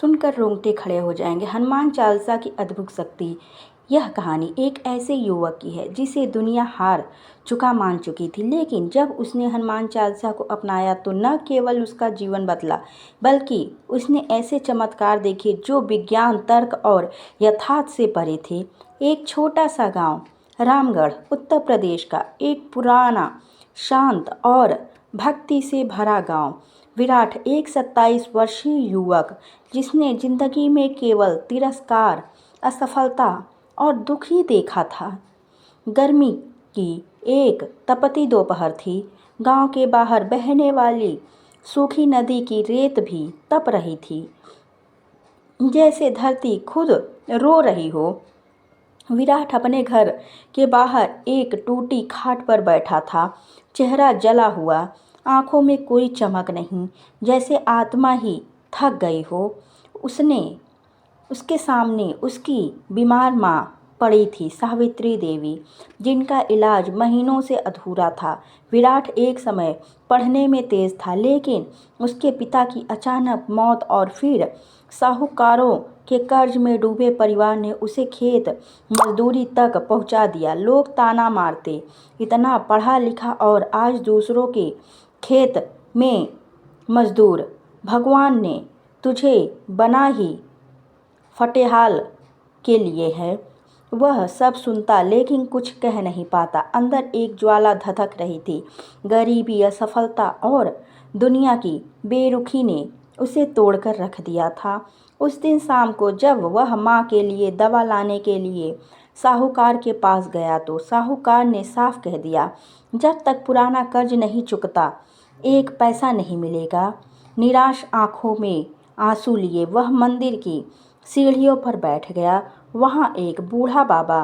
सुनकर रोंगटे खड़े हो जाएंगे। हनुमान चालीसा की अद्भुत शक्ति। यह कहानी एक ऐसे युवक की है जिसे दुनिया हार चुका मान चुकी थी, लेकिन जब उसने हनुमान चालीसा को अपनाया तो न केवल उसका जीवन बदला, बल्कि उसने ऐसे चमत्कार देखे जो विज्ञान, तर्क और यथार्थ से परे थे। एक छोटा सा गांव, रामगढ़, उत्तर प्रदेश का एक पुराना, शांत और भक्ति से भरा गांव। विराट एक 27 वर्षीय युवक जिसने जिंदगी में केवल तिरस्कार, असफलता और दुख ही देखा था। गर्मी की एक तपती दोपहर थी। गांव के बाहर बहने वाली सूखी नदी की रेत भी तप रही थी, जैसे धरती खुद रो रही हो। विराट अपने घर के बाहर एक टूटी खाट पर बैठा था, चेहरा जला हुआ, आंखों में कोई चमक नहीं, जैसे आत्मा ही थक गई हो। उसने उसके सामने उसकी बीमार माँ पड़ी थी, सावित्री देवी, जिनका इलाज महीनों से अधूरा था। विराट एक समय पढ़ने में तेज था, लेकिन उसके पिता की अचानक मौत और फिर साहूकारों के कर्ज में डूबे परिवार ने उसे खेत मजदूरी तक पहुंचा दिया। लोग ताना मारते, इतना पढ़ा लिखा और आज दूसरों के खेत में मजदूर, भगवान ने तुझे बना ही फटेहाल के लिए है। वह सब सुनता लेकिन कुछ कह नहीं पाता। अंदर एक ज्वाला धधक रही थी। गरीबी, असफलता और दुनिया की बेरुखी ने उसे तोड़कर रख दिया था। उस दिन शाम को जब वह माँ के लिए दवा लाने के लिए साहूकार के पास गया तो साहूकार ने साफ कह दिया, जब तक पुराना कर्ज नहीं चुकता एक पैसा नहीं मिलेगा। निराश आंखों में आंसू लिए वह मंदिर की सीढ़ियों पर बैठ गया। वहाँ एक बूढ़ा बाबा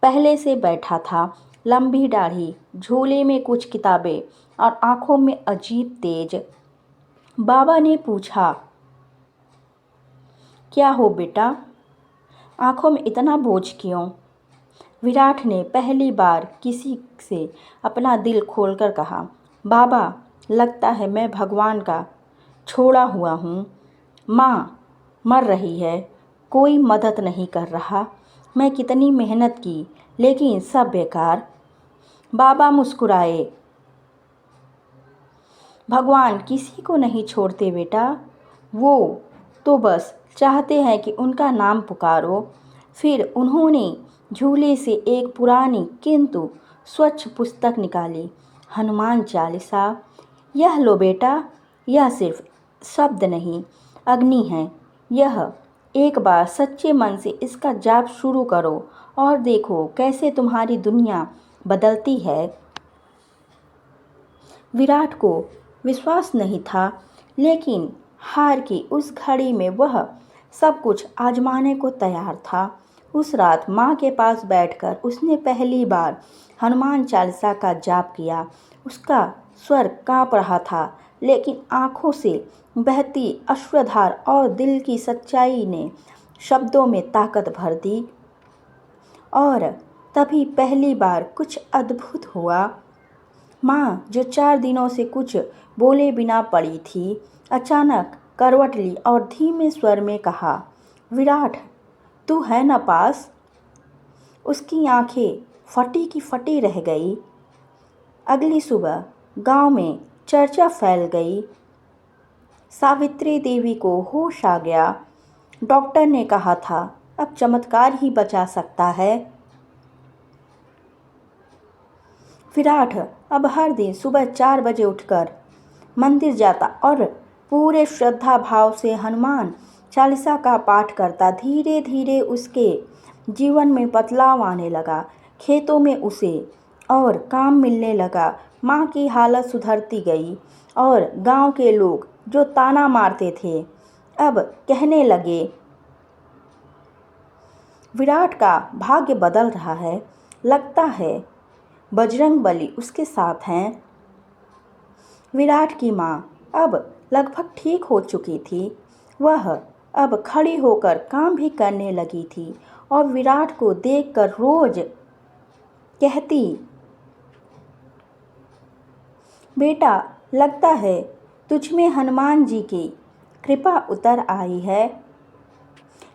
पहले से बैठा था, लंबी दाढ़ी, झोले में कुछ किताबें और आंखों में अजीब तेज। बाबा ने पूछा, क्या हो बेटा, आंखों में इतना बोझ क्यों? विराट ने पहली बार किसी से अपना दिल खोलकर कहा, बाबा, लगता है मैं भगवान का छोड़ा हुआ हूँ। माँ मर रही है, कोई मदद नहीं कर रहा। मैं कितनी मेहनत की, लेकिन सब बेकार। बाबा मुस्कुराए, भगवान किसी को नहीं छोड़ते बेटा, वो तो बस चाहते हैं कि उनका नाम पुकारो। फिर उन्होंने झूले से एक पुरानी किंतु स्वच्छ पुस्तक निकाली, हनुमान चालीसा। यह लो बेटा, यह सिर्फ शब्द नहीं, अग्नि है। यह एक बार सच्चे मन से इसका जाप शुरू करो और देखो कैसे तुम्हारी दुनिया बदलती है। विराट को विश्वास नहीं था, लेकिन हार की उस घड़ी में वह सब कुछ आजमाने को तैयार था। उस रात माँ के पास बैठकर उसने पहली बार हनुमान चालीसा का जाप किया। उसका स्वर काँप रहा था, लेकिन आंखों से बहती अश्रुधार और दिल की सच्चाई ने शब्दों में ताकत भर दी। और तभी पहली बार कुछ अद्भुत हुआ। माँ, जो 4 दिनों से कुछ बोले बिना पड़ी थी, अचानक करवट ली और धीमे स्वर में कहा, विराट, तू है ना पास? उसकी आंखें फटी की फटी रह गई। अगली सुबह गांव में चर्चा फैल गई। सावित्री देवी को होश आ गया। डॉक्टर ने कहा था, अब चमत्कार ही बचा सकता है। विराट अब हर दिन सुबह 4 बजे उठकर मंदिर जाता और पूरे श्रद्धा भाव से हनुमान चालीसा का पाठ करता। धीरे धीरे उसके जीवन में बदलाव आने लगा। खेतों में उसे और काम मिलने लगा। माँ की हालत सुधरती गई और गांव के लोग जो ताना मारते थे, अब कहने लगे, विराट का भाग्य बदल रहा है, लगता है बजरंग बली उसके साथ हैं। विराट की माँ अब लगभग ठीक हो चुकी थी। वह अब खड़ी होकर काम भी करने लगी थी और विराट को देखकर रोज कहती, बेटा, लगता है तुझ में हनुमान जी की कृपा उतर आई है।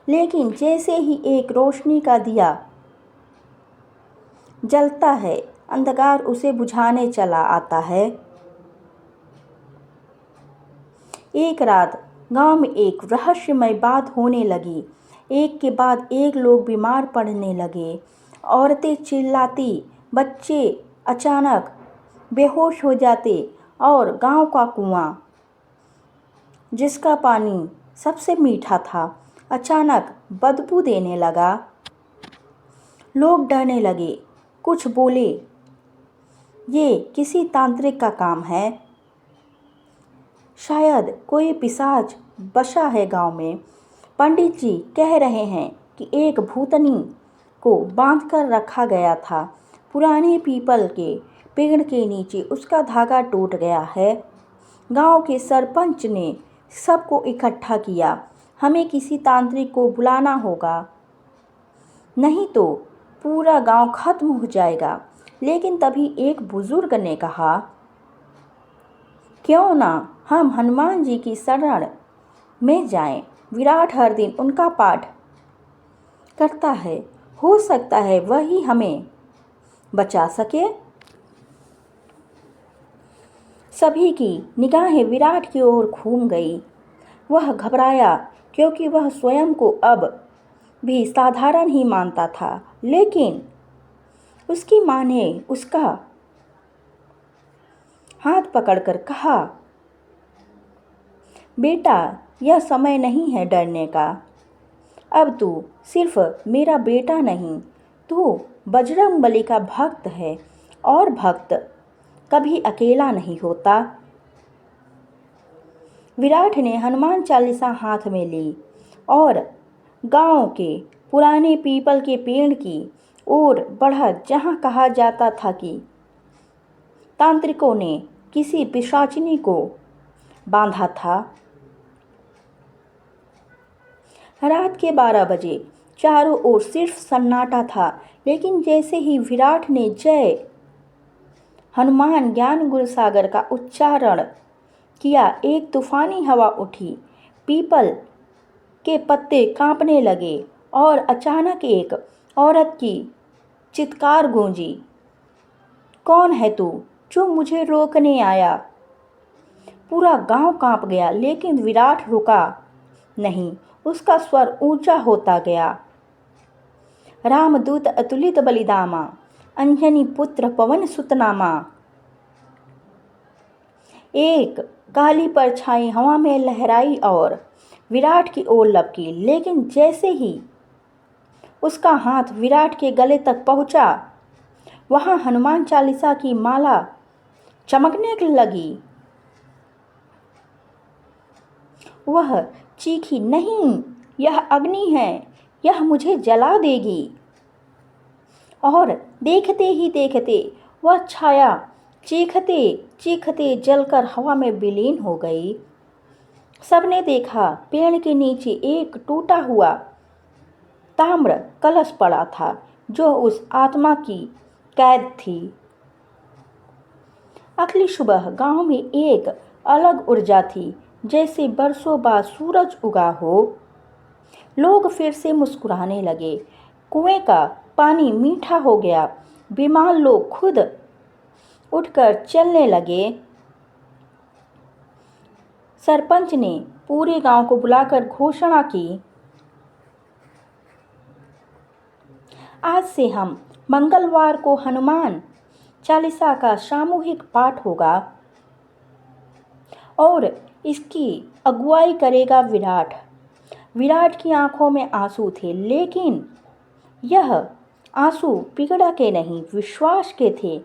लेकिन जैसे ही एक रोशनी का दिया जलता है, अंधकार उसे बुझाने चला आता है। एक रात गांव में एक रहस्यमय बात होने लगी। एक के बाद एक लोग बीमार पड़ने लगे। औरतें चिल्लाती, बच्चे अचानक बेहोश हो जाते और गांव का कुआं, जिसका पानी सबसे मीठा था, अचानक बदबू देने लगा। लोग डरने लगे। कुछ बोले, ये किसी तांत्रिक का काम है, शायद कोई पिशाच बसा है गांव में। पंडित जी कह रहे हैं कि एक भूतनी को बांधकर रखा गया था। पुराने पीपल के पेड़ के नीचे उसका धागा टूट गया है। गांव के सरपंच ने सबको इकट्ठा किया। हमें किसी तांत्रिक को बुलाना होगा, नहीं तो पूरा गांव खत्म हो जाएगा। लेकिन तभी एक बुजुर्ग ने कहा, क्यों ना हम हनुमान जी की शरण में जाएं। विराट हर दिन उनका पाठ करता है, हो सकता है वही हमें बचा सके। सभी की निगाहें विराट की ओर घूम गई। वह घबराया क्योंकि वह स्वयं को अब भी साधारण ही मानता था। लेकिन उसकी माँ ने उसका हाथ पकड़कर कहा, बेटा, यह समय नहीं है डरने का। अब तू सिर्फ मेरा बेटा नहीं, तू बजरंगबली का भक्त है और भक्त कभी अकेला नहीं होता। विराट ने हनुमान चालीसा हाथ में ली और गांव के पुराने पीपल के पेड़ की ओर बढ़ा, जहां कहा जाता था कि तांत्रिकों ने किसी पिशाचिनी को बांधा था। रात के 12 बजे चारों ओर सिर्फ सन्नाटा था। लेकिन जैसे ही विराट ने जय हनुमान ज्ञान गुरु सागर का उच्चारण किया, एक तूफानी हवा उठी, पीपल के पत्ते कांपने लगे और अचानक एक औरत की चित्कार गूंजी, कौन है तू जो मुझे रोकने आया। पूरा गांव कांप गया, लेकिन विराट रुका नहीं। उसका स्वर ऊंचा होता गया, रामदूत अतुलित बलिदामा, अंजनी पुत्र पवन सुतनामा। एक काली परछाई हवा में लहराई और विराट की ओर लपकी। लेकिन जैसे ही उसका हाथ विराट के गले तक पहुंचा, वहां हनुमान चालीसा की माला चमकने लगी। वह चीखी, नहीं, यह अग्नि है, यह मुझे जला देगी। और देखते ही देखते वह छाया चीखते चीखते जलकर हवा में विलीन हो गई। सबने देखा, पेड़ के नीचे एक टूटा हुआ ताम्र कलश पड़ा था, जो उस आत्मा की कैद थी। अगली सुबह गांव में एक अलग ऊर्जा थी, जैसे बरसों बाद सूरज उगा हो। लोग फिर से मुस्कुराने लगे। कुएं का पानी मीठा हो गया। बीमार लोग खुद उठकर चलने लगे। सरपंच ने पूरे गांव को बुलाकर घोषणा की, आज से हम मंगलवार को हनुमान चालीसा का सामूहिक पाठ होगा और इसकी अगुवाई करेगा विराट। विराट की आंखों में आंसू थे, लेकिन यह आंसू पीड़ा के नहीं, विश्वास के थे।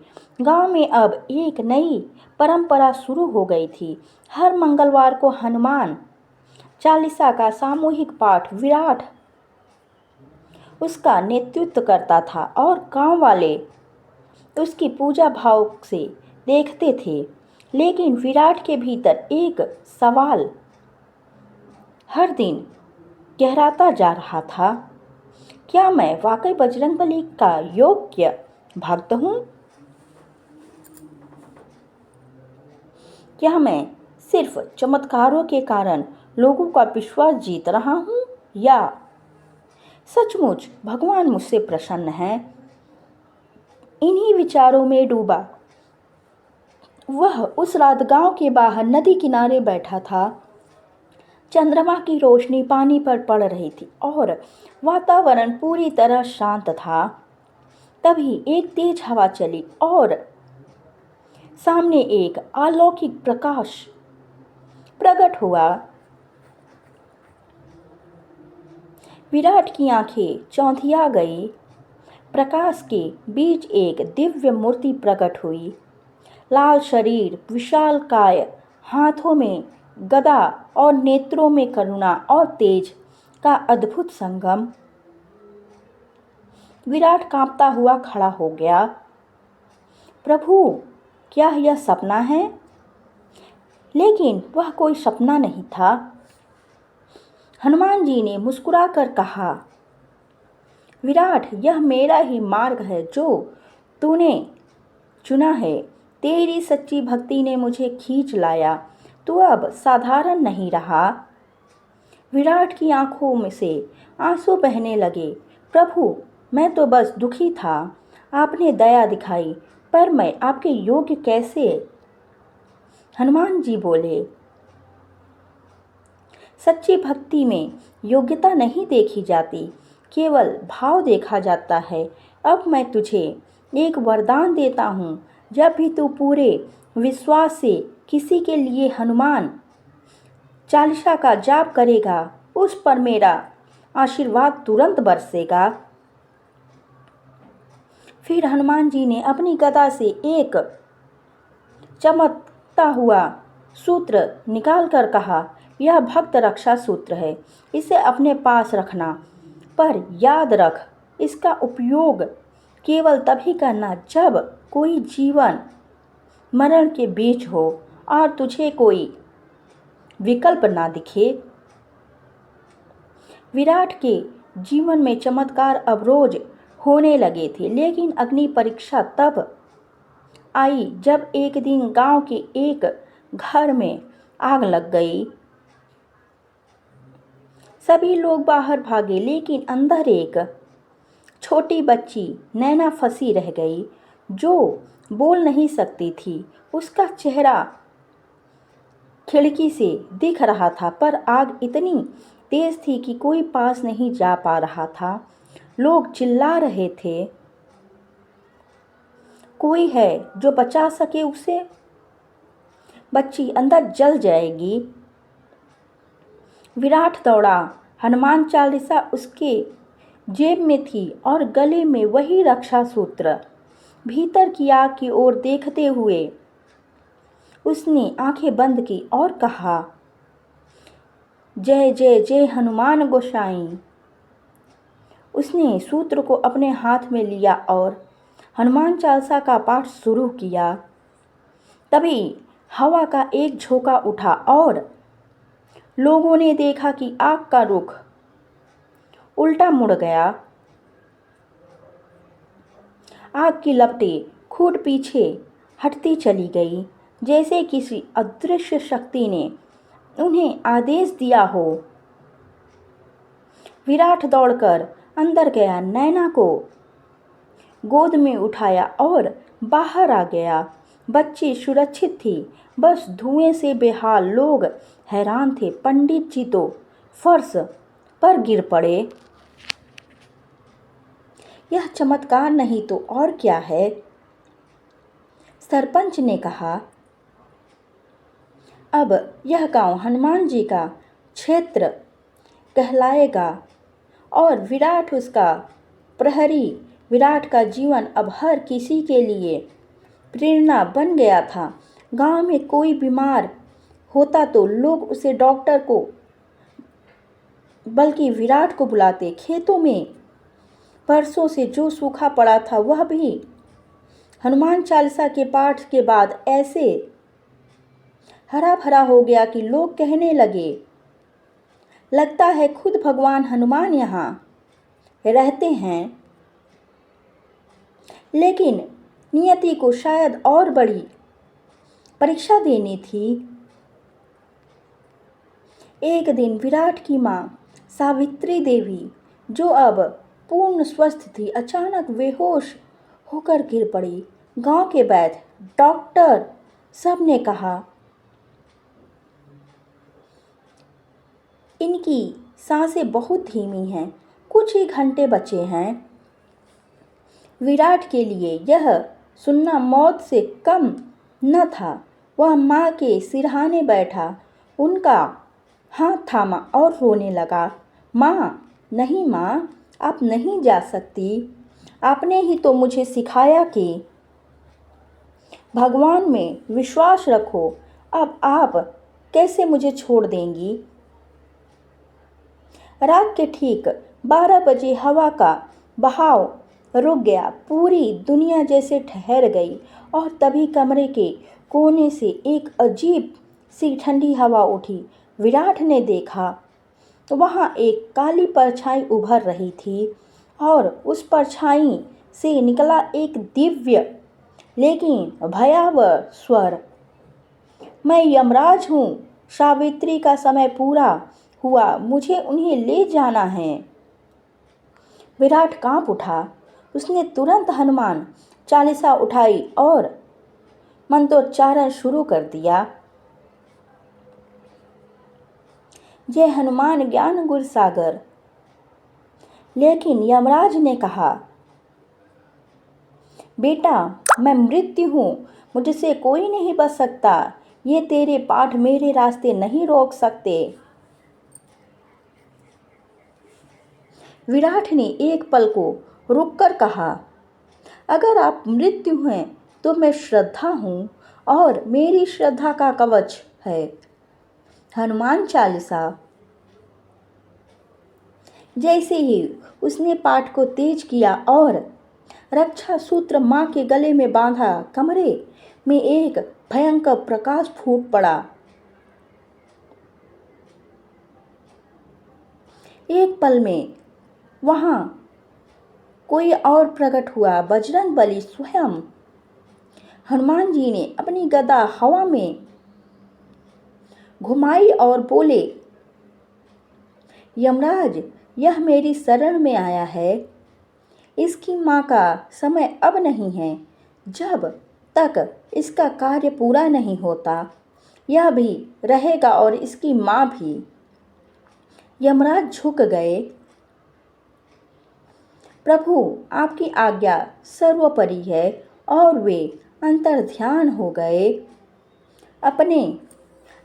गांव में अब एक नई परंपरा शुरू हो गई थी। हर मंगलवार को हनुमान चालीसा का सामूहिक पाठ विराट उसका नेतृत्व करता था और गांव वाले उसकी पूजा भाव से देखते थे। लेकिन विराट के भीतर एक सवाल हर दिन गहराता जा रहा था, क्या मैं वाकई बजरंगबली का योग्य भक्त हूँ? क्या मैं सिर्फ चमत्कारों के कारण लोगों का विश्वास जीत रहा हूँ, या सचमुच भगवान मुझसे प्रसन्न है। इन्हीं विचारों में डूबा वह उस रात गांव के बाहर नदी किनारे बैठा था। चंद्रमा की रोशनी पानी पर पड़ रही थी और वातावरण पूरी तरह शांत था। तभी एक तेज हवा चली और सामने एक अलौकिक प्रकाश प्रकट हुआ। विराट की आंखें चौंधिया गई। प्रकाश के बीच एक दिव्य मूर्ति प्रकट हुई। लाल शरीर, विशाल काय, हाथों में गदा और नेत्रों में करुणा और तेज का अद्भुत संगम। विराट कांपता हुआ खड़ा हो गया। प्रभु, क्या यह सपना है? लेकिन वह कोई सपना नहीं था। हनुमान जी ने मुस्कुराकर कहा, विराट, यह मेरा ही मार्ग है जो तूने चुना है। तेरी सच्ची भक्ति ने मुझे खींच लाया। तू अब साधारण नहीं रहा। विराट की आंखों में से आंसू बहने लगे। प्रभु, मैं तो बस दुखी था। आपने दया दिखाई, पर मैं आपके योग्य कैसे? हनुमान जी बोले, सच्ची भक्ति में योग्यता नहीं देखी जाती, केवल भाव देखा जाता है। अब मैं तुझे एक वरदान देता हूँ। जब भी तू पूरे विश्वास से किसी के लिए हनुमान चालीसा का जाप करेगा, उस पर मेरा आशीर्वाद तुरंत बरसेगा। फिर हनुमान जी ने अपनी गदा से एक चमकता हुआ सूत्र निकालकर कहा, यह भक्त रक्षा सूत्र है। इसे अपने पास रखना, पर याद रख, इसका उपयोग केवल तभी करना जब कोई जीवन मरण के बीच हो और तुझे कोई विकल्प ना दिखे। विराट के जीवन में चमत्कार अब रोज होने लगे थे, लेकिन अग्नि परीक्षा तब आई जब एक दिन गांव के एक घर में आग लग गई। सभी लोग बाहर भागे, लेकिन अंदर एक छोटी बच्ची नैना फंसी रह गई, जो बोल नहीं सकती थी। उसका चेहरा खिड़की से दिख रहा था, पर आग इतनी तेज थी कि कोई पास नहीं जा पा रहा था। लोग चिल्ला रहे थे, कोई है जो बचा सके उसे? बच्ची अंदर जल जाएगी। विराट दौड़ा। हनुमान चालीसा उसके जेब में थी और गले में वही रक्षा सूत्र। भीतर की आग की ओर देखते हुए उसने आंखें बंद की और कहा, जय जय जय हनुमान गोसाई। उसने सूत्र को अपने हाथ में लिया और हनुमान चालीसा का पाठ शुरू किया। तभी हवा का एक झोंका उठा और लोगों ने देखा कि आग का रुख उल्टा मुड़ गया। आग की लपटें खुद पीछे हटती चली गई, जैसे किसी अदृश्य शक्ति ने उन्हें आदेश दिया हो। विराट दौड़कर अंदर गया, नैना को गोद में उठाया और बाहर आ गया। बच्ची सुरक्षित थी, बस धुएं से बेहाल। लोग हैरान थे। पंडित जी तो फर्श पर गिर पड़े। यह चमत्कार नहीं तो और क्या है? सरपंच ने कहा, अब यह गांव हनुमान जी का क्षेत्र कहलाएगा और विराट उसका प्रहरी। विराट का जीवन अब हर किसी के लिए प्रेरणा बन गया था। गांव में कोई बीमार होता तो लोग उसे डॉक्टर को बल्कि विराट को बुलाते। खेतों में परसों से जो सूखा पड़ा था वह भी हनुमान चालीसा के पाठ के बाद ऐसे हरा भरा हो गया कि लोग कहने लगे, लगता है खुद भगवान हनुमान यहाँ रहते हैं। लेकिन नियति को शायद और बड़ी परीक्षा देनी थी। एक दिन विराट की माँ सावित्री देवी जो अब पूर्ण स्वस्थ थी, अचानक बेहोश होकर गिर पड़ी। गांव के वैद्य, डॉक्टर सब ने कहा, इनकी सांसें बहुत धीमी हैं, कुछ ही घंटे बचे हैं। विराट के लिए यह सुनना मौत से कम न था। वह माँ के सिरहाने बैठा, उनका हाथ थामा और रोने लगा। माँ, नहीं माँ, आप नहीं जा सकती। आपने ही तो मुझे सिखाया कि भगवान में विश्वास रखो। अब आप कैसे मुझे छोड़ देंगी? रात के ठीक 12 बजे हवा का बहाव रुक गया। पूरी दुनिया जैसे ठहर गई और तभी कमरे के कोने से एक अजीब सी ठंडी हवा उठी। विराट ने देखा तो वहाँ एक काली परछाई उभर रही थी और उस परछाई से निकला एक दिव्य लेकिन भयावह स्वर, मैं यमराज हूँ। सावित्री का समय पूरा हुआ, मुझे उन्हें ले जाना है। विराट कांप उठा। उसने तुरंत हनुमान चालीसा उठाई और मंत्रोच्चारण शुरू कर दिया। जय हनुमान ज्ञान गुर सागर। लेकिन यमराज ने कहा, बेटा, मैं मृत्यु हूँ, मुझसे कोई नहीं बच सकता। ये तेरे पाठ मेरे रास्ते नहीं रोक सकते। विराट ने एक पल को रुककर कहा, अगर आप मृत्यु हैं तो मैं श्रद्धा हूँ और मेरी श्रद्धा का कवच है हनुमान चालीसा। जैसे ही उसने पाठ को तेज किया और रक्षा सूत्र माँ के गले में बांधा, कमरे में एक भयंकर प्रकाश फूट पड़ा। एक पल में वहां कोई और प्रकट हुआ, बजरंगबली स्वयं। हनुमान जी ने अपनी गदा हवा में घुमाई और बोले, यमराज, यह मेरी शरण में आया है। इसकी माँ का समय अब नहीं है। जब तक इसका कार्य पूरा नहीं होता, यह भी रहेगा और इसकी माँ भी। यमराज झुक गए। प्रभु, आपकी आज्ञा सर्वोपरि है। और वे अंतर ध्यान हो गए। अपने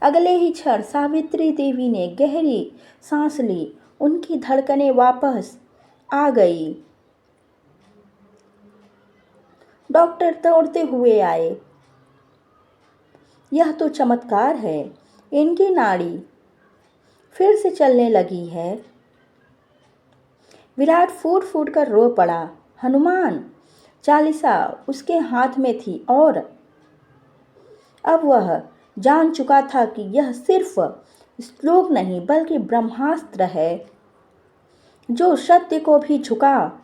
अगले ही क्षण सावित्री देवी ने गहरी सांस ली। उनकी धड़कनें वापस आ गई। डॉक्टर दौड़ते हुए आए। यह तो चमत्कार है, इनकी नाड़ी फिर से चलने लगी है। विराट फूट फूट कर रो पड़ा। हनुमान चालीसा उसके हाथ में थी और अब वह जान चुका था कि यह सिर्फ श्लोक नहीं बल्कि ब्रह्मास्त्र है जो सत्य को भी झुका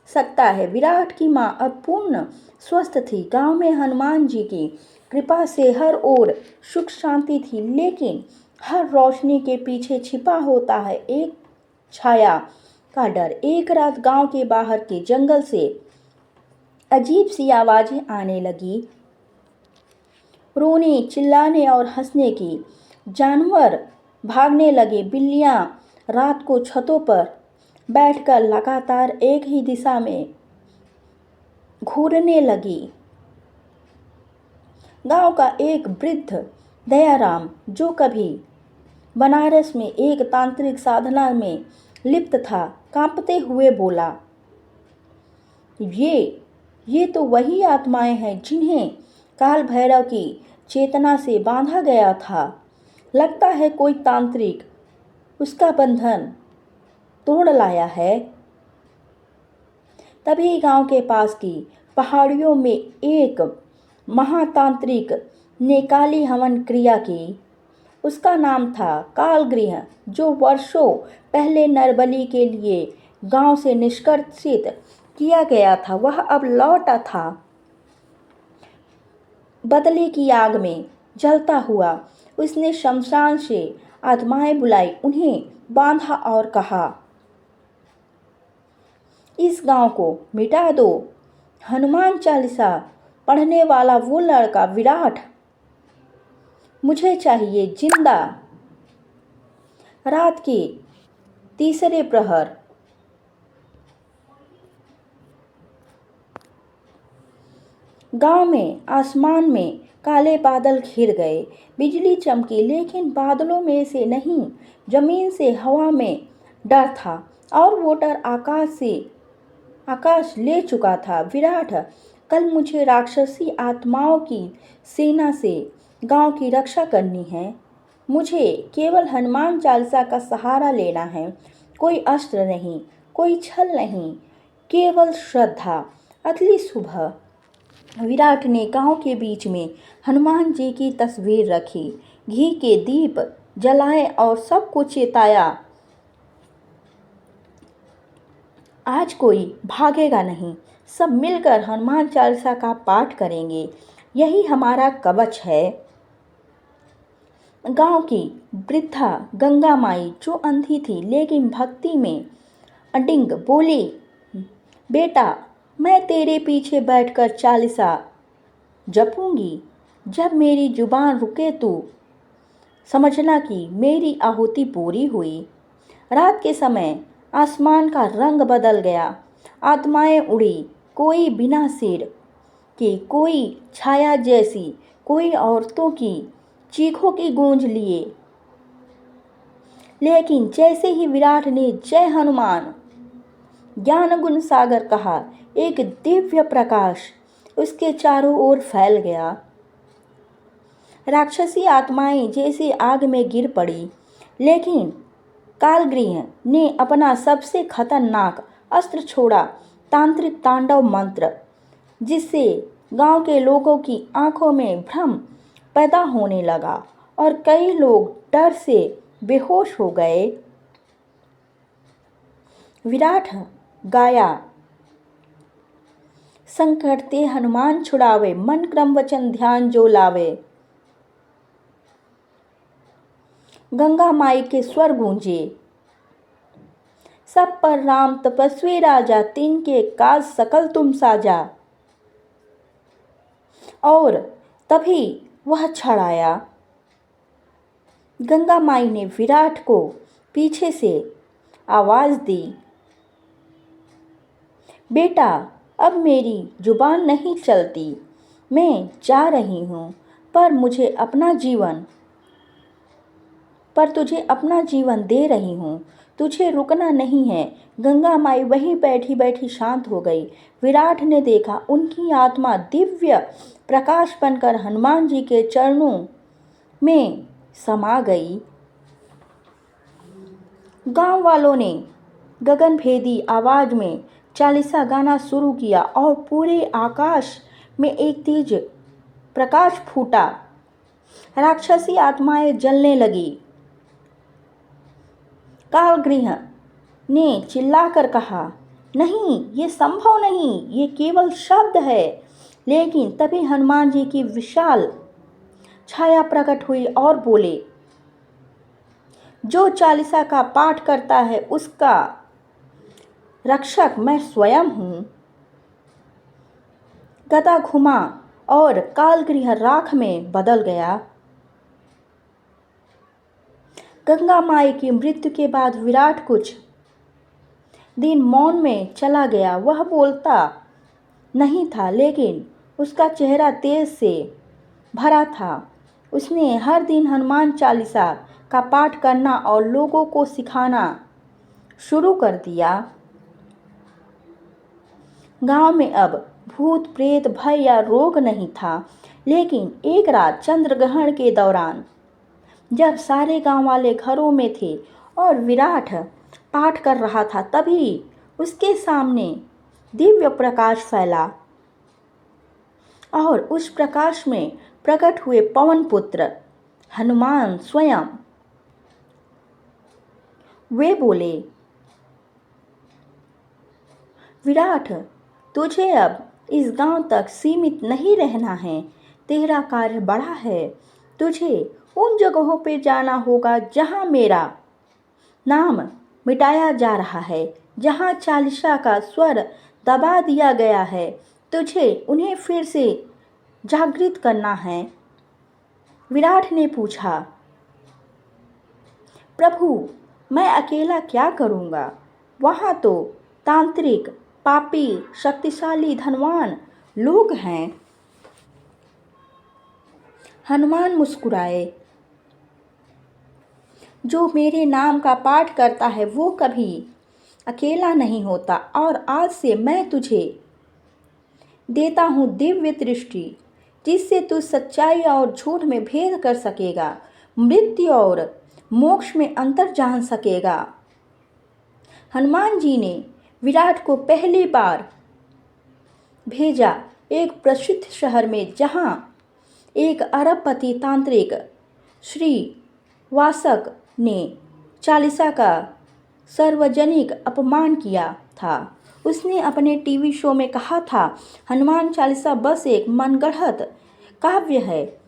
सकता है। विराट की मां अब पूर्ण स्वस्थ थी। गांव में हनुमान जी की कृपा से हर ओर सुख शांति थी, लेकिन हर रोशनी के पीछे छिपा होता है एक छाया का डर। एक रात गांव के बाहर के जंगल से अजीब सी आवाजें आने लगी, रोने, चिल्लाने और हंसने की। जानवर भागने लगे। बिल्लियां रात को छतों पर बैठकर लगातार एक ही दिशा में घूरने लगी। गांव का एक वृद्ध दयाराम, जो कभी बनारस में एक तांत्रिक साधना में लिप्त था, कांपते हुए बोला, ये तो वही आत्माएं हैं जिन्हें काल भैरव की चेतना से बांधा गया था। लगता है कोई तांत्रिक उसका बंधन तोड़ लाया है। तभी गांव के पास की पहाड़ियों में एक महातांत्रिक ने काली हवन क्रिया की। उसका नाम था कालगृह, जो वर्षों पहले नरबली के लिए गांव से निष्कासित किया गया था। वह अब लौटा था, बदले की आग में जलता हुआ। उसने शमशान से आत्माएं बुलाई, उन्हें बांधा और कहा, इस गांव को मिटा दो। हनुमान चालीसा पढ़ने वाला वो लड़का विराट मुझे चाहिए जिंदा। रात के तीसरे प्रहर गांव में आसमान में काले बादल घिर गए। बिजली चमकी, लेकिन बादलों में से नहीं, जमीन से, हवा में डर था। और वो डर आकाश ले चुका था। विराट, कल मुझे राक्षसी आत्माओं की सेना से गांव की रक्षा करनी है। मुझे केवल हनुमान चालीसा का सहारा लेना है। कोई अस्त्र नहीं, कोई छल नहीं, केवल श्रद्धा। अगली सुबह विराट ने गांव के बीच में हनुमान जी की तस्वीर रखी, घी के दीप जलाए और सबको चेताया, आज कोई भागेगा नहीं, सब मिलकर हनुमान चालीसा का पाठ करेंगे, यही हमारा कवच है। गांव की वृद्धा गंगा माई, जो अंधी थी लेकिन भक्ति में अडिग, बोली, बेटा, मैं तेरे पीछे बैठकर चालीसा जपूंगी। जब मेरी जुबान रुके तो समझना कि मेरी आहुति पूरी हुई। रात के समय आसमान का रंग बदल गया। आत्माएं उड़ी, कोई बिना सिर के, कोई छाया जैसी, कोई औरतों की चीखों की गूंज लिए। लेकिन जैसे ही विराट ने जय हनुमान ज्ञान गुण सागर कहा, एक दिव्य प्रकाश उसके चारों ओर फैल गया। राक्षसी आत्माएं जैसे आग में गिर पड़ी। लेकिन कालगृह ने अपना सबसे खतरनाक अस्त्र छोड़ा, तांत्रिक तांडव मंत्र, जिससे गांव के लोगों की आंखों में भ्रम पैदा होने लगा और कई लोग डर से बेहोश हो गए। विराट गाया, संकट ते हनुमान छुड़ावे, मन क्रम वचन ध्यान जो लावे। गंगा माई के स्वर गूंजे, सब पर राम तपस्वी राजा, तिनके काज सकल तुम साजा। और तभी वह छड़ाया। गंगा माई ने विराट को पीछे से आवाज दी, बेटा, अब मेरी जुबान नहीं चलती, मैं जा रही हूँ, पर तुझे अपना जीवन दे रही हूँ, तुझे रुकना नहीं है। गंगा माई वहीं बैठी बैठी शांत हो गई। विराट ने देखा, उनकी आत्मा दिव्य प्रकाश बनकर हनुमान जी के चरणों में समा गई। गांव वालों ने गगनभेदी आवाज में चालीसा गाना शुरू किया और पूरे आकाश में एक तेज प्रकाश फूटा। राक्षसी आत्माएं जलने लगी। कालगृह ने चिल्लाकर कहा, नहीं, ये संभव नहीं, ये केवल शब्द है। लेकिन तभी हनुमान जी की विशाल छाया प्रकट हुई और बोले, जो चालीसा का पाठ करता है उसका रक्षक मैं स्वयं हूँ। गदा घुमा और कालगृह राख में बदल गया। गंगा माई की मृत्यु के बाद विराट कुछ दिन मौन में चला गया। वह बोलता नहीं था, लेकिन उसका चेहरा तेज से भरा था। उसने हर दिन हनुमान चालीसा का पाठ करना और लोगों को सिखाना शुरू कर दिया। गांव में अब भूत प्रेत, भय या रोग नहीं था। लेकिन एक रात चंद्रग्रहण के दौरान, जब सारे गांव वाले घरों में थे और विराट पाठ कर रहा था, तभी उसके सामने दिव्य प्रकाश फैला और उस प्रकाश में प्रकट हुए पवन पुत्र हनुमान स्वयं। वे बोले, विराट, तुझे अब इस गांव तक सीमित नहीं रहना है, तेरा कार्य बड़ा है। तुझे उन जगहों पे जाना होगा जहाँ मेरा नाम मिटाया जा रहा है, जहाँ चालीसा का स्वर दबा दिया गया है। तुझे उन्हें फिर से जागृत करना है। विराट ने पूछा, प्रभु, मैं अकेला क्या करूँगा? वहाँ तो तांत्रिक, पापी, शक्तिशाली, धनवान लोग हैं। हनुमान मुस्कुराए। जो मेरे नाम का पाठ करता है वो कभी अकेला नहीं होता, और आज से मैं तुझे देता हूँ दिव्य दृष्टि, जिससे तू सच्चाई और झूठ में भेद कर सकेगा, मृत्यु और मोक्ष में अंतर जान सकेगा। हनुमान जी ने विराट को पहली बार भेजा एक प्रसिद्ध शहर में, जहाँ एक अरबपति तांत्रिक श्री वासक ने चालीसा का सार्वजनिक अपमान किया था। उसने अपने टीवी शो में कहा था, हनुमान चालीसा बस एक मनगढ़ंत काव्य है,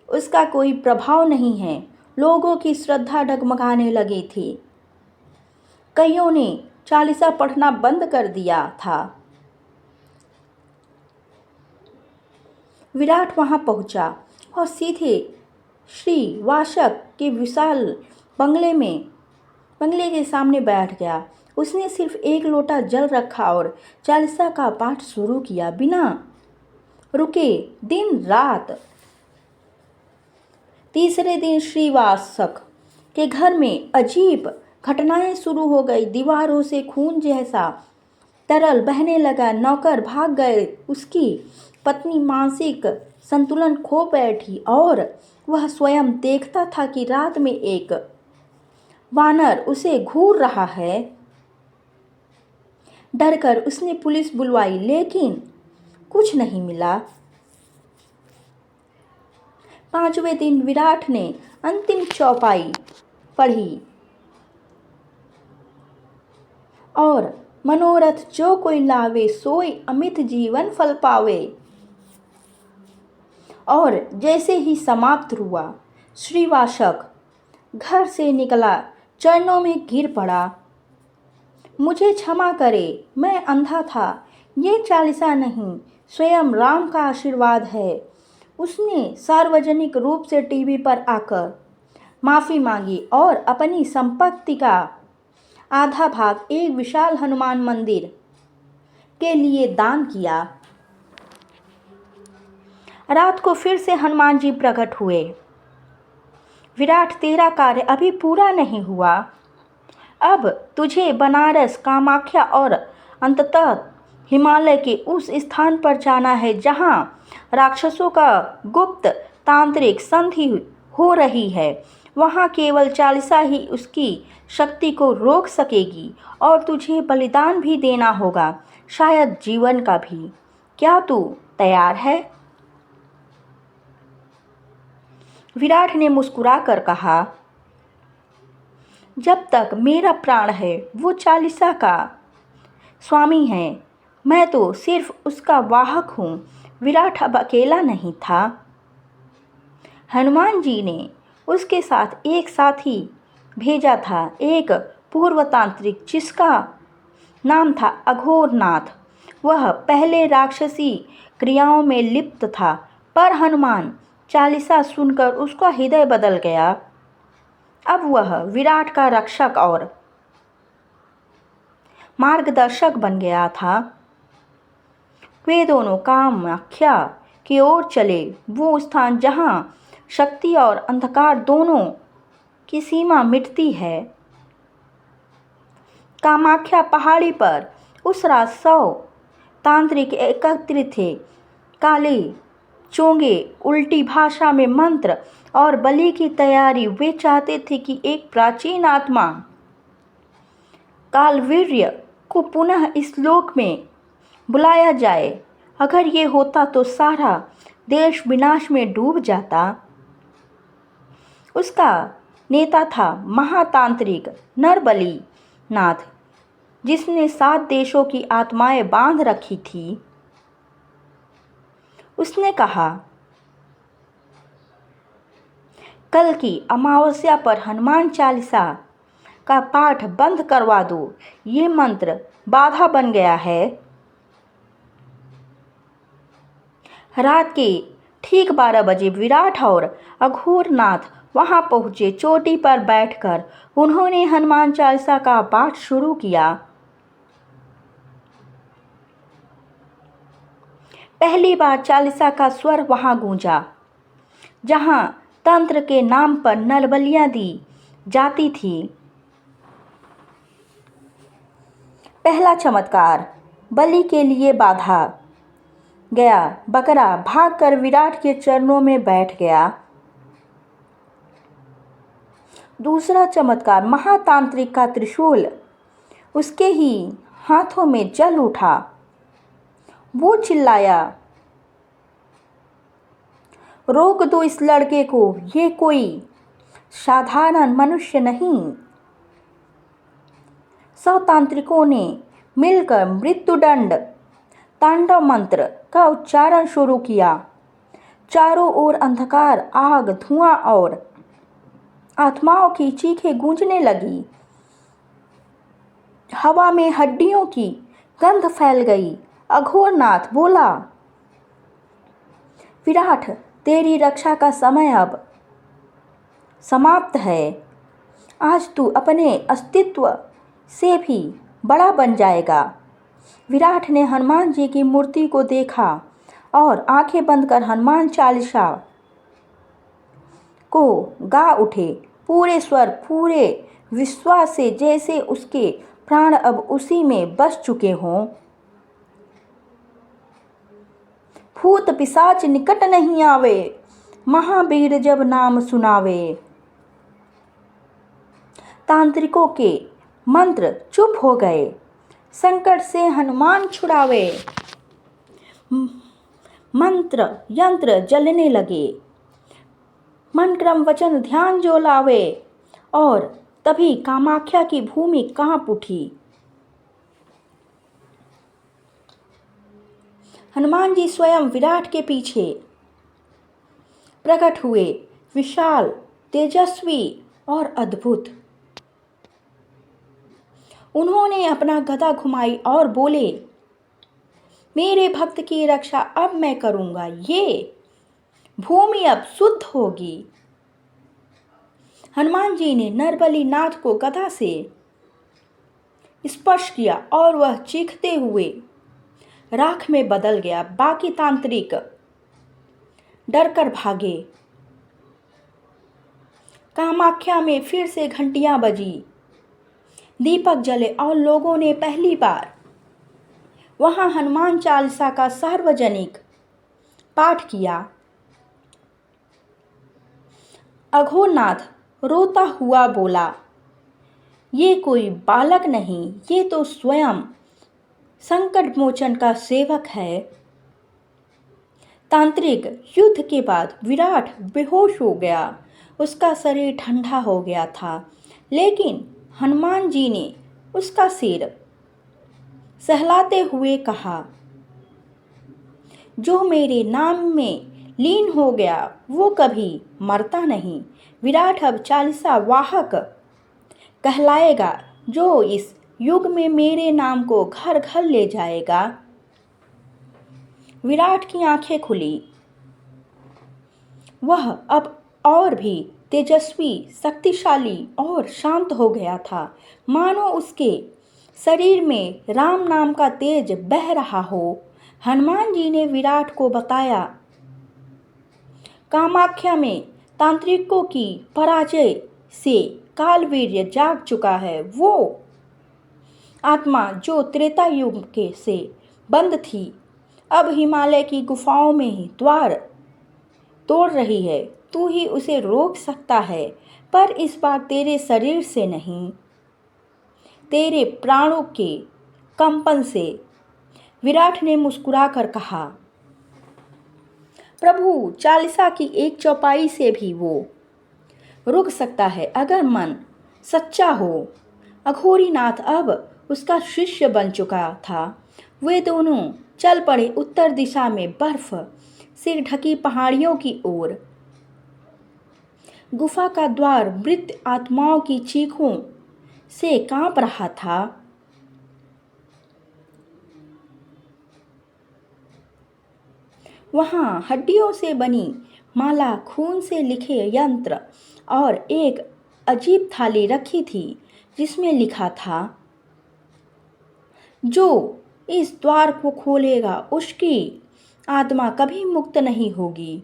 उसका कोई प्रभाव नहीं है। लोगों की श्रद्धा डगमगाने लगी थी। कईयों ने चालीसा पढ़ना बंद कर दिया था। विराट वहां पहुंचा और सीधे श्री वासक के विशाल बंगले के सामने बैठ गया। उसने सिर्फ एक लोटा जल रखा और चालीसा का पाठ शुरू किया, बिना रुके, दिन रात। तीसरे दिन श्री वासक के घर में अजीब घटनाएं शुरू हो गई। दीवारों से खून जैसा तरल बहने लगा। नौकर भाग गए। उसकी पत्नी मानसिक संतुलन खो बैठी और वह स्वयं देखता था कि रात में एक वानर उसे घूर रहा है। डरकर उसने पुलिस बुलवाई, लेकिन कुछ नहीं मिला। पांचवें दिन विराट ने अंतिम चौपाई पढ़ी और मनोरथ जो कोई लावे, सोई अमित जीवन फल पावे। और जैसे ही समाप्त हुआ, श्रीवासक घर से निकला, चरणों में गिर पड़ा। मुझे क्षमा करे, मैं अंधा था। ये चालीसा नहीं, स्वयं राम का आशीर्वाद है। उसने सार्वजनिक रूप से टीवी पर आकर माफ़ी मांगी और अपनी संपत्ति का आधा भाग एक विशाल हनुमान मंदिर के लिए दान किया। रात को फिर से हनुमान जी प्रकट हुए। विराट, तेरा कार्य अभी पूरा नहीं हुआ। अब तुझे बनारस, कामाख्या और अंततः हिमालय के उस स्थान पर जाना है जहाँ राक्षसों का गुप्त तांत्रिक संधि हो रही है। वहाँ केवल चालीसा ही उसकी शक्ति को रोक सकेगी, और तुझे बलिदान भी देना होगा, शायद जीवन का भी। क्या तू तैयार है? विराट ने मुस्कुरा कर कहा, जब तक मेरा प्राण है वो चालीसा का स्वामी है। मैं तो सिर्फ उसका वाहक हूँ। विराट अब अकेला नहीं था। हनुमान जी ने उसके साथ एक साथी भेजा था, एक पूर्व तांत्रिक जिसका नाम था अघोरनाथ। वह पहले राक्षसी क्रियाओं में लिप्त था, पर हनुमान चालीसा सुनकर उसका हृदय बदल गया। अब वह विराट का रक्षक और मार्गदर्शक बन गया था। वे दोनों कामाख्या की ओर चले, वो स्थान जहाँ शक्ति और अंधकार दोनों की सीमा मिटती है। कामाख्या पहाड़ी पर उस रात 100 तांत्रिक एकत्रित थे। काले चोंगे, उल्टी भाषा में मंत्र और बलि की तैयारी। वे चाहते थे कि एक प्राचीन आत्मा कालवीर्य को पुनः इस लोक में बुलाया जाए। अगर ये होता तो सारा देश विनाश में डूब जाता। उसका नेता था महातांत्रिक नरबली नाथ, जिसने 7 देशों की आत्माएं बांध रखी थी। उसने कहा, कल की अमावस्या पर हनुमान चालीसा का पाठ बंद करवा दो, ये मंत्र बाधा बन गया है। रात के ठीक 12 बजे विराट और अघोरनाथ वहां पहुंचे। चोटी पर बैठकर उन्होंने हनुमान चालीसा का पाठ शुरू किया। पहली बार चालीसा का स्वर वहां गूंजा जहां तंत्र के नाम पर नरबलियां दी जाती थी। पहला चमत्कार, बलि के लिए बाधा गया बकरा भागकर विराट के चरणों में बैठ गया। दूसरा चमत्कार, महातांत्रिक का त्रिशूल उसके ही हाथों में जल उठा। वो चिल्लाया, रोक दो इस लड़के को, ये कोई साधारण मनुष्य नहीं। 100 तांत्रिकों ने मिलकर मृत्युदंड तांडव मंत्र का उच्चारण शुरू किया। चारों ओर अंधकार, आग, धुआं और आत्माओं की चीखें गूंजने लगी। हवा में हड्डियों की गंध फैल गई। अघोरनाथ बोला, विराट, तेरी रक्षा का समय अब समाप्त है। आज तू अपने अस्तित्व से भी बड़ा बन जाएगा। विराट ने हनुमान जी की मूर्ति को देखा और आंखें बंद कर हनुमान चालीसा को गा उठे, पूरे स्वर, पूरे विश्वास से, जैसे उसके प्राण अब उसी में बस चुके हों। भूत पिशाच निकट नहीं आवे, महावीर जब नाम सुनावे। तांत्रिकों के मंत्र चुप हो गए। संकट से हनुमान छुड़ावे। मंत्र यंत्र जलने लगे। मन क्रम वचन ध्यान जो लावे। और तभी कामाख्या की भूमि कांप उठी। हनुमान जी स्वयं विराट के पीछे प्रकट हुए, विशाल, तेजस्वी और अद्भुत। उन्होंने अपना गदा घुमाई और बोले, मेरे भक्त की रक्षा अब मैं करूंगा। ये भूमि अब शुद्ध होगी। हनुमान जी ने नरबली नाथ को गदा से स्पर्श किया और वह चीखते हुए राख में बदल गया। बाकी तांत्रिक डरकर भागे। कामाख्या में फिर से घंटियां बजी, दीपक जले और लोगों ने पहली बार वहां हनुमान चालीसा का सार्वजनिक पाठ किया। अघोरनाथ रोता हुआ बोला, ये कोई बालक नहीं, ये तो स्वयं संकट मोचन का सेवक है। तांत्रिक युद्ध के बाद विराट बेहोश हो गया। उसका शरीर ठंडा हो गया था, लेकिन हनुमान जी ने उसका सिर सहलाते हुए कहा, जो मेरे नाम में लीन हो गया वो कभी मरता नहीं। विराट अब चालीसा वाहक कहलाएगा, जो इस युग में मेरे नाम को घर घर ले जाएगा। विराट की आंखें खुली। वह अब और भी तेजस्वी, शक्तिशाली और शांत हो गया था, मानो उसके शरीर में राम नाम का तेज बह रहा हो। हनुमान जी ने विराट को बताया, कामाख्या में तांत्रिकों की पराजय से कालवीर्य जाग चुका है। वो आत्मा जो त्रेता युग के से बंद थी, अब हिमालय की गुफाओं में ही द्वार तोड़ रही है। तू ही उसे रोक सकता है, पर इस बार तेरे शरीर से नहीं, तेरे प्राणों के कंपन से। विराट ने मुस्कुराकर कहा, प्रभु, चालीसा की एक चौपाई से भी वो रुक सकता है, अगर मन सच्चा हो। अघोरीनाथ अब उसका शिष्य बन चुका था। वे दोनों चल पड़े उत्तर दिशा में बर्फ से ढकी पहाड़ियों की ओर। गुफा का द्वार मृत आत्माओं की चीखों से कांप रहा था। वहां हड्डियों से बनी माला, खून से लिखे यंत्र और एक अजीब थाली रखी थी जिसमें लिखा था, जो इस द्वार को खोलेगा उसकी आत्मा कभी मुक्त नहीं होगी।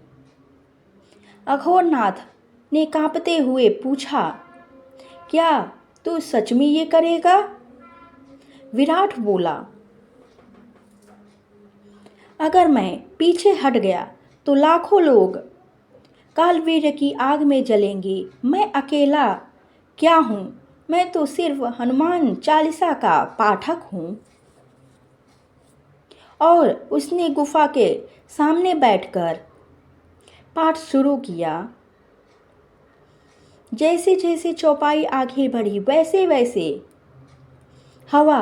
अघोरनाथ ने कांपते हुए पूछा, क्या तू सच में ये करेगा? विराट बोला, अगर मैं पीछे हट गया तो लाखों लोग कालवीर्य की आग में जलेंगे। मैं अकेला क्या हूँ? मैं तो सिर्फ हनुमान चालीसा का पाठक हूँ। और उसने गुफा के सामने बैठकर पाठ शुरू किया। जैसे जैसे चौपाई आगे बढ़ी वैसे वैसे हवा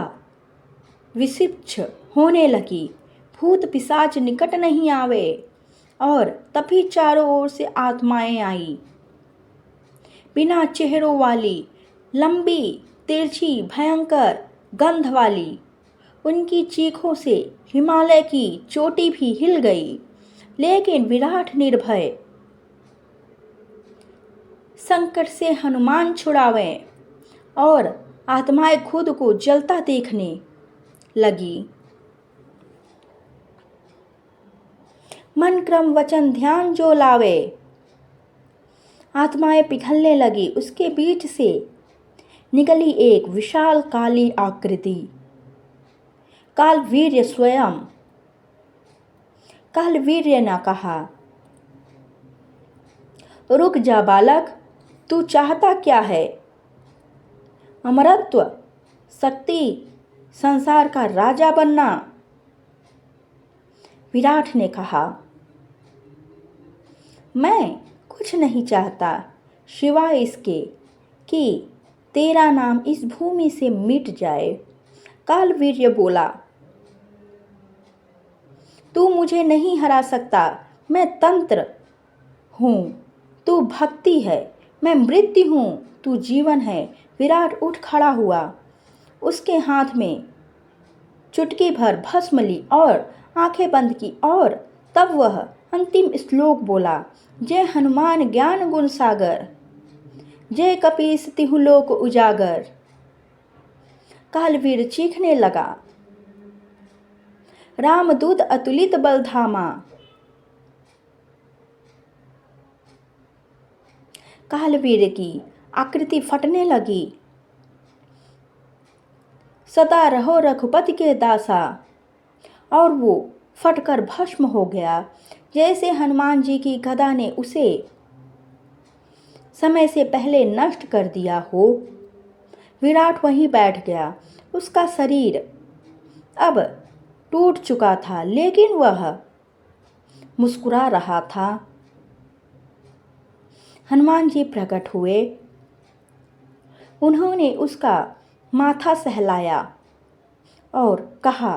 विक्षिप्त होने लगी। भूत पिशाच निकट नहीं आवे। और तभी चारों ओर से आत्माएं आई, बिना चेहरों वाली, लंबी, तिरछी, भयंकर गंध वाली। उनकी चीखों से हिमालय की चोटी भी हिल गई। लेकिन विराट निर्भय संकट से हनुमान छुड़ावें और आत्माएं खुद को जलता देखने लगी। मन क्रम वचन ध्यान जो लावे, आत्माएं पिघलने लगी। उसके बीच से निकली एक विशाल काली आकृति, कालवीर्य स्वयं। कालवीर्य ने कहा, रुक जा बालक, तू चाहता क्या है? अमरत्व, शक्ति, संसार का राजा बनना? विराट ने कहा, मैं कुछ नहीं चाहता सिवाय इसके कि तेरा नाम इस भूमि से मिट जाए। कालवीर्य बोला, तू मुझे नहीं हरा सकता। मैं तंत्र हूँ, तू भक्ति है। मैं मृत्यु हूँ, तू जीवन है। विराट उठ खड़ा हुआ। उसके हाथ में चुटकी भर भस्म ली और आंखें बंद की। और तब वह अंतिम श्लोक बोला, जय हनुमान ज्ञान गुण सागर, जय कपीस तिहु लोक उजागर। कालवीर चीखने लगा, रामदूत अतुलित बल धामा। कालवीर की आकृति फटने लगी। सदा रहो रघुपति के दासा। और वो फटकर भस्म हो गया, जैसे हनुमान जी की गदा ने उसे समय से पहले नष्ट कर दिया हो। विराट वहीं बैठ गया। उसका शरीर अब टूट चुका था, लेकिन वह मुस्कुरा रहा था। हनुमान जी प्रकट हुए। उन्होंने उसका माथा सहलाया और कहा,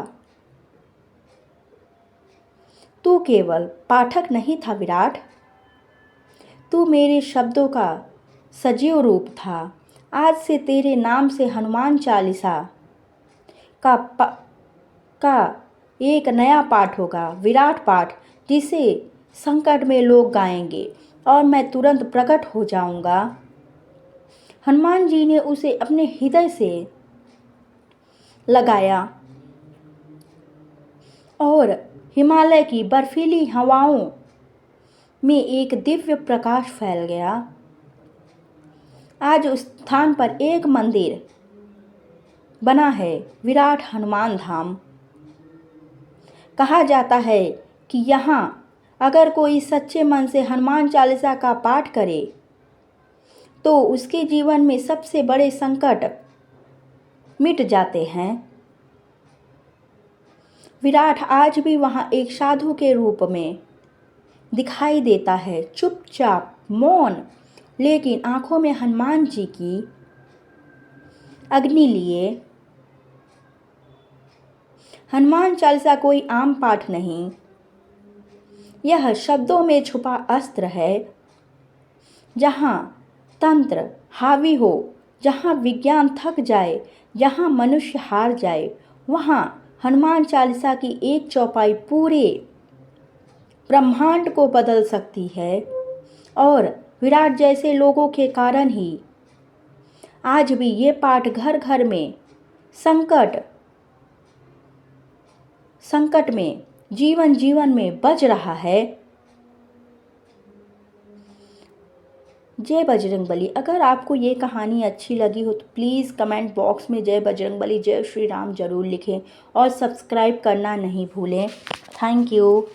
तू केवल पाठक नहीं था विराट, तू मेरे शब्दों का सजीव रूप था। आज से तेरे नाम से हनुमान चालीसा का एक नया पाठ होगा, विराट पाठ, जिसे संकट में लोग गाएंगे और मैं तुरंत प्रकट हो जाऊंगा। हनुमान जी ने उसे अपने हृदय से लगाया और हिमालय की बर्फीली हवाओं में एक दिव्य प्रकाश फैल गया। आज उस स्थान पर एक मंदिर बना है, विराट हनुमान धाम। कहा जाता है कि यहाँ अगर कोई सच्चे मन से हनुमान चालीसा का पाठ करे तो उसके जीवन में सबसे बड़े संकट मिट जाते हैं। विराट आज भी वहाँ एक साधु के रूप में दिखाई देता है, चुपचाप, मौन, लेकिन आंखों में हनुमान जी की अग्नि लिए। हनुमान चालीसा कोई आम पाठ नहीं, यह शब्दों में छुपा अस्त्र है। जहाँ तंत्र हावी हो, जहाँ विज्ञान थक जाए, जहाँ मनुष्य हार जाए, वहाँ हनुमान चालीसा की एक चौपाई पूरे ब्रह्मांड को बदल सकती है। और विराट जैसे लोगों के कारण ही आज भी ये पाठ घर घर में संकट में जीवन जीवन में बज रहा है। जय बजरंगबली। अगर आपको ये कहानी अच्छी लगी हो तो प्लीज़ कमेंट बॉक्स में जय बजरंगबली, जय श्री राम ज़रूर लिखें और सब्सक्राइब करना नहीं भूलें। Thank you.